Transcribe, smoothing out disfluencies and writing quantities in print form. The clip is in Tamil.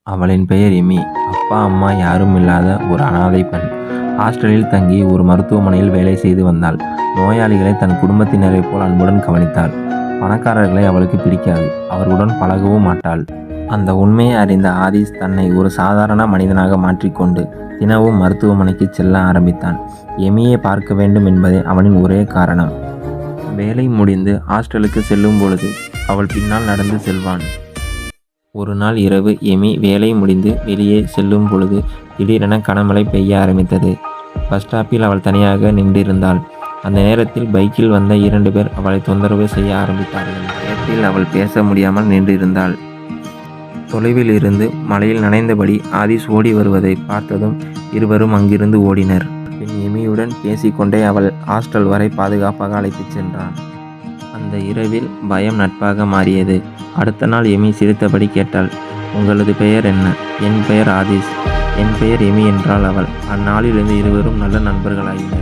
அவளின் பெயர் எமி. அப்பா அம்மா யாரும் இல்லாத ஒரு அனாதை பெண். ஹாஸ்டலில் தங்கி ஒரு மருத்துவமனையில் வேலை செய்து வந்தாள். நோயாளிகளை தன் குடும்பத்தினரைப் போல் அன்புடன் கவனித்தாள். பணக்காரர்களை அவளுக்கு பிடிக்காது. அவர்களுடன் பழகவும் மாட்டாள். அந்த உண்மையை அறிந்த ஆதிஷ் தன்னை ஒரு சாதாரண மனிதனாக மாற்றிக்கொண்டு தினமும் மருத்துவமனைக்கு செல்ல ஆரம்பித்தான். எமியை பார்க்க வேண்டும் என்பதே அவனின் ஒரே காரணம். வேலை முடிந்து ஹாஸ்டலுக்கு செல்லும் பொழுது அவள் பின்னால் நடந்து செல்வான். ஒரு நாள் இரவு எமி வேலை முடிந்து வெளியே செல்லும் பொழுது திடீரென கனமழை பெய்ய ஆரம்பித்தது. பஸ் ஸ்டாப்பில் அவள் தனியாக நின்றிருந்தாள். அந்த நேரத்தில் பைக்கில் வந்த 2 பேர் அவளை தொந்தரவு செய்ய ஆரம்பித்தார்கள். நேரத்தில் அவள் பேச முடியாமல் நின்றிருந்தாள். தொலைவில் இருந்து மழையில் நனைந்தபடி ஆதிஷ் ஓடி வருவதை பார்த்ததும் இருவரும் அங்கிருந்து ஓடினர். பின் எமியுடன் பேசிக்கொண்டே அவள் ஹாஸ்டல் வரை பாதுகாப்பாக அழைத்துச் சென்றான். அந்த இரவில் பயம் நட்பாக மாறியது. அடுத்த நாள் எமி சிரித்தபடி கேட்டாள், "உங்களது பெயர் என்ன?" "என் பெயர் ஆதிஷ்." "என் பெயர் எமி" என்றாள் அவள். அந்நாளிலிருந்து இருவரும் நல்ல நண்பர்களாயினர்.